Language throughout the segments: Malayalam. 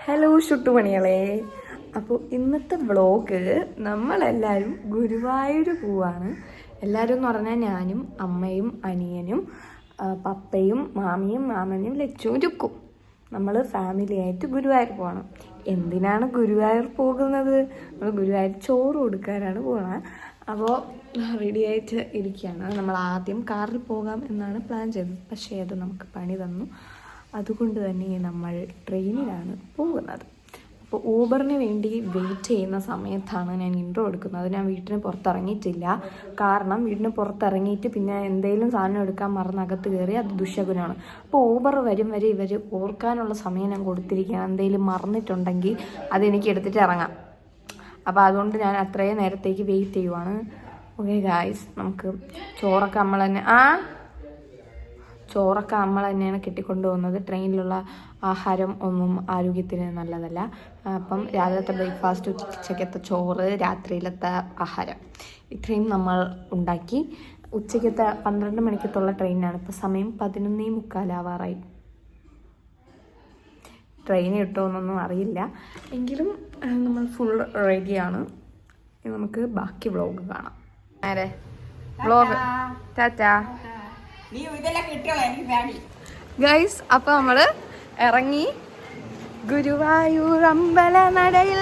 ഹലോ ഷുട്ടുമണികളെ. അപ്പോൾ ഇന്നത്തെ വ്ളോഗ് നമ്മളെല്ലാവരും ഗുരുവായൂർ പോവാണ്. എല്ലാവരും എന്ന് പറഞ്ഞാൽ ഞാനും അമ്മയും അനിയനും പപ്പയും മാമിയും മാമനും ലച്ചുവും ചുക്കും നമ്മൾ ഫാമിലിയായിട്ട് ഗുരുവായൂർ പോകണം. എന്തിനാണ് ഗുരുവായൂർ പോകുന്നത്? നമ്മൾ ഗുരുവായൂർ ചോറ് കൊടുക്കാനാണ് പോകുന്നത്. അപ്പോൾ റെഡിയായിട്ട് ഇരിക്കുകയാണ്. നമ്മൾ ആദ്യം കാറിൽ പോകാം എന്നാണ് പ്ലാൻ ചെയ്തത്. പക്ഷേ അത് നമുക്ക് പണി തന്നു. അതുകൊണ്ട് തന്നെ നമ്മൾ ട്രെയിനിലാണ് പോകുന്നത്. അപ്പോൾ ഊബറിന് വേണ്ടി വെയിറ്റ് ചെയ്യുന്ന സമയത്താണ് ഞാൻ ഇൻട്രോ എടുക്കുന്നത്. ഞാൻ വീട്ടിന് പുറത്തിറങ്ങിയിട്ടില്ല. കാരണം വീടിന് പുറത്തിറങ്ങിയിട്ട് പിന്നെ എന്തെങ്കിലും സാധനം എടുക്കാൻ മറന്ന് അകത്ത് കയറി അത് ദുശകുനമാണ്. അപ്പോൾ ഊബർ വരും വരെ ഇവർ ഓർക്കാനുള്ള സമയം ഞാൻ കൊടുത്തിരിക്കുകയാണ്. എന്തെങ്കിലും മറന്നിട്ടുണ്ടെങ്കിൽ അതെനിക്ക് എടുത്തിട്ട് ഇറങ്ങാം. അപ്പോൾ അതുകൊണ്ട് ഞാൻ അത്രയും നേരത്തേക്ക് വെയിറ്റ് ചെയ്യുവാണ്. ഓക്കെ ഗായ്സ്, നമുക്ക് ചോറൊക്കെ നമ്മൾ തന്നെയാണ് കെട്ടിക്കൊണ്ടു പോകുന്നത്. ട്രെയിനിലുള്ള ആഹാരം ഒന്നും ആരോഗ്യത്തിന് നല്ലതല്ല. അപ്പം രാവിലത്തെ ബ്രേക്ക്ഫാസ്റ്റ്, ഉച്ചക്കത്തെ ചോറ്, രാത്രിയിലത്തെ ആഹാരം ഇത്രയും നമ്മൾ ഉണ്ടാക്കി. ഉച്ചക്കത്തെ 12 മണിക്കത്തുള്ള ട്രെയിനാണ്. ഇപ്പോൾ സമയം 11:45 ട്രെയിൻ കിട്ടുമെന്നൊന്നും അറിയില്ല. എങ്കിലും നമ്മൾ ഫുൾ റെഡിയാണ്. നമുക്ക് ബാക്കി വ്ളോഗ് കാണാം. നേരെ വ്ളോഗ് ടാറ്റാ ഗൈസ്. അപ്പോൾ നമ്മൾ ഇറങ്ങി ഗുരുവായൂർ അമ്പല നടയിൽ.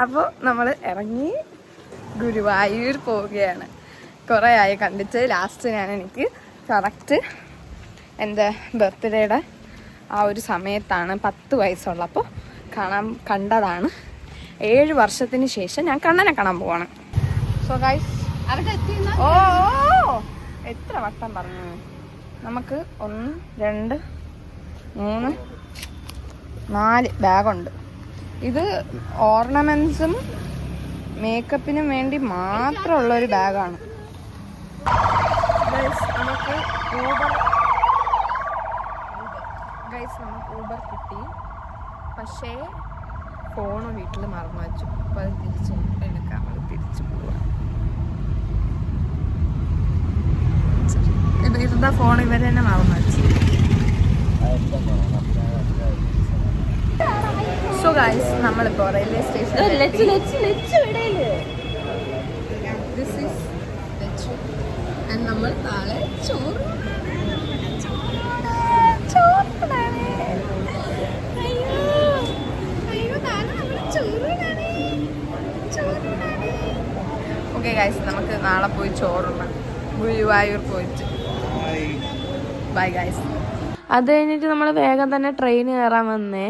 അപ്പോൾ നമ്മൾ ഇറങ്ങി ഗുരുവായൂർ പോവുകയാണ്. കുറേ ആയി കണ്ടിട്ട്. ലാസ്റ്റ് എനിക്ക് കറക്റ്റ് എൻ്റെ ബർത്ത്ഡേയുടെ ആ ഒരു സമയത്താണ് 10 വയസ്സുള്ളപ്പോൾ കണ്ടതാണ്. 7 വർഷത്തിന് ശേഷം ഞാൻ കണ്ണനെ കാണാൻ പോവാണ്. സോ ഗൈസ്, എത്ര വട്ടം പറഞ്ഞു. നമുക്ക് 1 2 3 4 ബാഗുണ്ട്. ഇത് ഓർണമെന്റ്സും മേക്കപ്പിനും വേണ്ടി മാത്രമുള്ളൊരു ബാഗാണ്. നമുക്ക് ഊബർ കിട്ടി. പക്ഷേ ഫോണ് വീട്ടിൽ മറന്നു വെച്ചു. അപ്പോൾ അത് തിരിച്ച് എടുക്കാൻ വേണ്ടി തിരിച്ചു പോവാം. ഇരുന്ന ഫോൺ ഇവർ തന്നെ മറന്നു വെച്ചു. സോ ഗൈസ്, നമ്മളിപ്പോൾ റെയിൽവേ സ്റ്റേഷനിൽ നമ്മൾ നാളെ ചോറ് ഓക്കെ ഗൈസ്, നമുക്ക് നാളെ പോയി ചോറുണ്ണാം ഗുരുവായൂർ പോയിട്ട്. Bye guys. അത് കഴിഞ്ഞിട്ട് നമ്മൾ വേഗം തന്നെ ട്രെയിൻ കയറാൻ വന്നേ.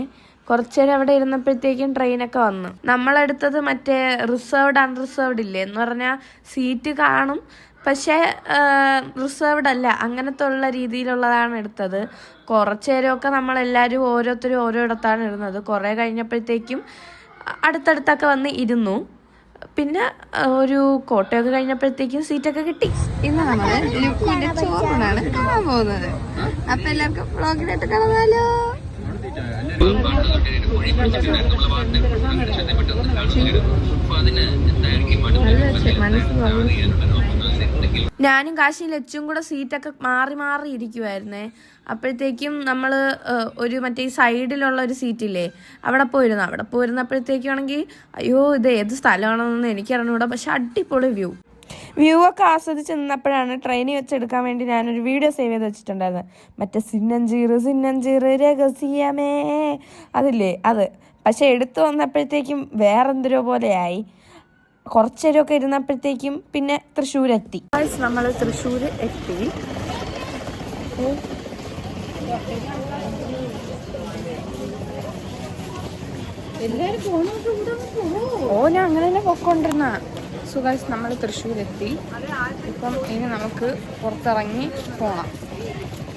കുറച്ച് നേരം അവിടെ ഇരുന്നപ്പോഴത്തേക്കും ട്രെയിനൊക്കെ വന്നു. നമ്മളെടുത്തത് മറ്റേ റിസർവ്ഡ് അൺറിസർവ്ഡ് ഇല്ലേ എന്ന് പറഞ്ഞാൽ സീറ്റ് കാണും, പക്ഷേ റിസർവ്ഡ് അല്ല, അങ്ങനത്തെ ഉള്ള രീതിയിലുള്ളതാണ് എടുത്തത്. കുറച്ച് നേരമൊക്കെ നമ്മളെല്ലാവരും ഓരോരുത്തരും ഓരോയിടത്താണ് ഇരുന്നത്. കുറേ കഴിഞ്ഞപ്പോഴത്തേക്കും അടുത്തടുത്തൊക്കെ വന്ന് ഇരുന്നു. പിന്നെ ഒരു കോട്ടയൊക്കെ കഴിഞ്ഞപ്പോഴത്തേക്കും സീറ്റൊക്കെ കിട്ടി. ഇന്ന് നമ്മൾ ലുക്കിന്റെ ചോറിനാണ് കാണാൻ പോകുന്നത്. അപ്പൊ എല്ലാവർക്കും വ്ളോഗിനായിട്ട് കാണാമല്ലോ. ഞാനും കാശിയും ലച്ചും കൂടെ സീറ്റൊക്കെ മാറി മാറി ഇരിക്കുമായിരുന്നേ. അപ്പോഴത്തേക്കും നമ്മൾ ഒരു മറ്റേ സൈഡിലുള്ള ഒരു സീറ്റില്ലേ, അവിടെ പോയിരുന്നപ്പോഴത്തേക്കും ആണെങ്കിൽ അയ്യോ ഇത് ഏത് സ്ഥലമാണെന്നൊന്നും എനിക്കറിഞ്ഞൂടാ. പക്ഷെ അടിപൊളി വ്യൂ ഒക്കെ ആസ്വദിച്ച് നിന്നപ്പോഴാണ് ട്രെയിനിൽ വെച്ചെടുക്കാൻ വേണ്ടി ഞാനൊരു വീഡിയോ സേവ് ചെയ്ത് വെച്ചിട്ടുണ്ടായിരുന്നത്. മറ്റേ സിന്നഞ്ചീറ് രഹസ്യമേ അതില്ലേ അത്. പക്ഷെ എടുത്തു വന്നപ്പോഴത്തേക്കും വേറെന്തൊരു പോലെയായി. കുറച്ച് നേരമൊക്കെ ഇരുന്നപ്പോഴത്തേക്കും പിന്നെ തൃശ്ശൂരെത്തി. നമ്മൾ തൃശ്ശൂർ എത്തി. ഞാൻ അങ്ങനെ തന്നെ പൊക്കോണ്ടിരുന്ന. സുഖാസ്, നമ്മൾ തൃശ്ശൂരെത്തി. ഇപ്പം ഇനി നമുക്ക് പുറത്തിറങ്ങി പോകണം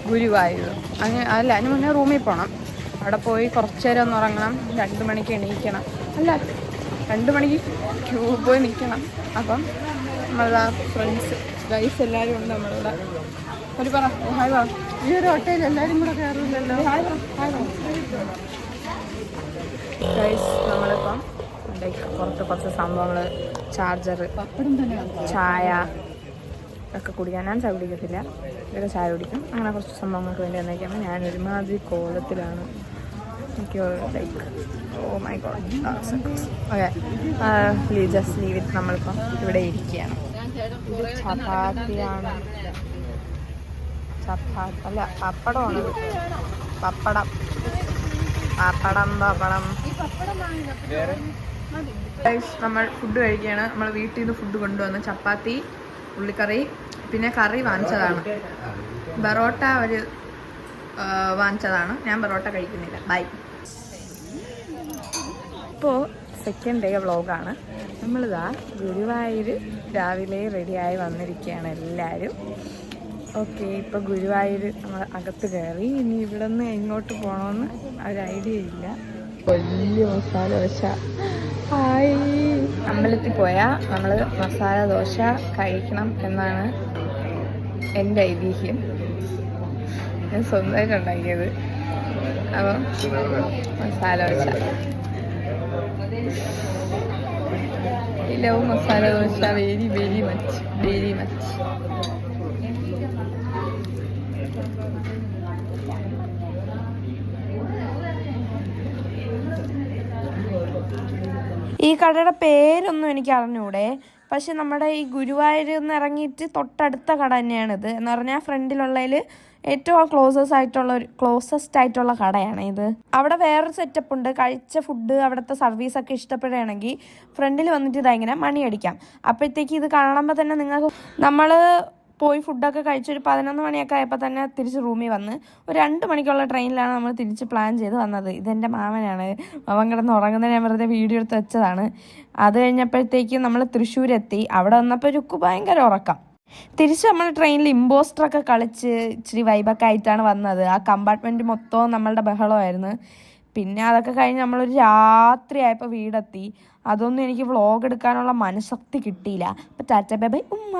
ഗുരുവായൂർ. അതിന് മുന്നേ റൂമിൽ പോകണം. അവിടെ പോയി കുറച്ച് നേരം ഒന്ന് ഉറങ്ങണം. 2 മണിക്ക് എണീക്കണം. 2 മണിക്ക് ക്യൂ പോയി നിൽക്കണം. അപ്പം നമ്മളാ ഫ്രണ്ട്സ് ഗൈസ് എല്ലാവരും ഉണ്ട് നമ്മളിവിടെ. ഒരു പറ ഹായ് വാ. ഈ ഒരു ഹോട്ടലിൽ എല്ലാവരും കൂടെ കയറില്ലല്ലോ. ഗൈസ്, നമ്മളിപ്പം പുറത്ത് കുറച്ച് സംഭവങ്ങൾ, ചാർജർ, ചായ, ഒക്കെ കുടിക്കാൻ. ഞാൻ ചായ കുടിക്കത്തില്ല, ഇതൊക്കെ ചായ കുടിക്കും. അങ്ങനെ കുറച്ച് സംഭവങ്ങൾക്ക് വേണ്ടി വന്നേക്കാണ്. ഞാൻ ഒരുമാതിരി കോലത്തിലാണ്. എനിക്ക് like oh my god. Okay, just leave it. നമ്മളിപ്പം ഇവിടെ ഇരിക്കുകയാണ്. ഇത് ചപ്പാത്തിയാണ്. ചപ്പാത്തി അല്ല, പപ്പടമാണ്. പപ്പടം നമ്മൾ ഫുഡ് കഴിക്കുകയാണ്. നമ്മൾ വീട്ടിൽ നിന്ന് ഫുഡ് കൊണ്ടുവന്ന് ചപ്പാത്തി, ഉള്ളിക്കറി, പിന്നെ കറി വാങ്ങിച്ചതാണ്. ബറോട്ട ഒരു വാങ്ങിച്ചതാണ്. ഞാൻ ബറോട്ട കഴിക്കുന്നില്ല. ബൈ. ഇപ്പോൾ സെക്കൻഡ് ഡേ വ്ളോഗാണ്. നമ്മളിതാ ഗുരുവായൂർ രാവിലെ റെഡിയായി വന്നിരിക്കുകയാണ് എല്ലാവരും. ഓക്കെ, ഇപ്പോൾ ഗുരുവായൂർ നമ്മൾ അകത്ത് കയറി. ഇനി ഇവിടെ നിന്ന് എങ്ങോട്ട് പോകണമെന്ന് ഒരു ഐഡിയ ഇല്ല. വലിയ മസാല ദോശ. ഹായ്. അമ്പലത്തിൽ പോയാൽ നമ്മൾ മസാല ദോശ കഴിക്കണം എന്നാണ് എൻ്റെ ഐതിഹ്യം. ഞാൻ സ്വന്തമായിട്ട് ഉണ്ടാക്കിയത്. അപ്പം masala dosa, I love masala dosa very very much, very much. ഈ കടയുടെ പേരൊന്നും എനിക്ക് അറിഞ്ഞൂടെ, പക്ഷെ നമ്മുടെ ഈ ഗുരുവായൂരിൽ നിന്ന് ഇറങ്ങിയിട്ട് തൊട്ടടുത്ത കട തന്നെയാണിത്. എന്ന് പറഞ്ഞാൽ ഫ്രണ്ടിലുള്ളതിൽ ഏറ്റവും ക്ലോസസ്റ്റ് ആയിട്ടുള്ള കടയാണ് ഇത്. അവിടെ വേറൊരു സെറ്റപ്പ് ഉണ്ട്. കഴിച്ച ഫുഡ്, അവിടുത്തെ സർവീസൊക്കെ ഇഷ്ടപ്പെടുകയാണെങ്കിൽ ഫ്രണ്ടിൽ വന്നിട്ട് ഇതായിങ്ങനെ മണി അടിക്കാം. അപ്പോഴത്തേക്ക് ഇത് കാണുമ്പോൾ തന്നെ നിങ്ങൾക്ക്, നമ്മൾ പോയി ഫുഡൊക്കെ കഴിച്ചൊരു 11 മണിയൊക്കെ ആയപ്പോൾ തന്നെ തിരിച്ച് റൂമിൽ വന്ന് ഒരു 2 മണിക്കുള്ള ട്രെയിനിലാണ് നമ്മൾ തിരിച്ച് പ്ലാൻ ചെയ്ത് വന്നത്. ഇതെൻ്റെ മാമനാണ്. അവൻ കിടന്ന് ഉറങ്ങുന്നത് ഞാൻ വെറുതെ വീഡിയോ എടുത്ത് വെച്ചതാണ്. അത് കഴിഞ്ഞപ്പോഴത്തേക്കും നമ്മൾ തൃശ്ശൂരെത്തി. അവിടെ വന്നപ്പോൾ രുക്കു ഭയങ്കര ഉറക്കം. തിരിച്ച് നമ്മൾ ട്രെയിനിൽ ഇമ്പോസ്റ്ററൊക്കെ കളിച്ച് ഇച്ചിരി വൈബൊക്കെ ആയിട്ടാണ് വന്നത്. ആ കമ്പാർട്ട്മെൻറ്റ് മൊത്തവും നമ്മളുടെ ബഹളമായിരുന്നു. പിന്നെ അതൊക്കെ കഴിഞ്ഞ് നമ്മളൊരു രാത്രി ആയപ്പോൾ വീടെത്തി. അതൊന്നും എനിക്ക് വ്ളോഗ് എടുക്കാനുള്ള മനഃശക്തി കിട്ടിയില്ല. അപ്പോൾ ടാറ്റ ബൈ ബൈ ഉമ്മ.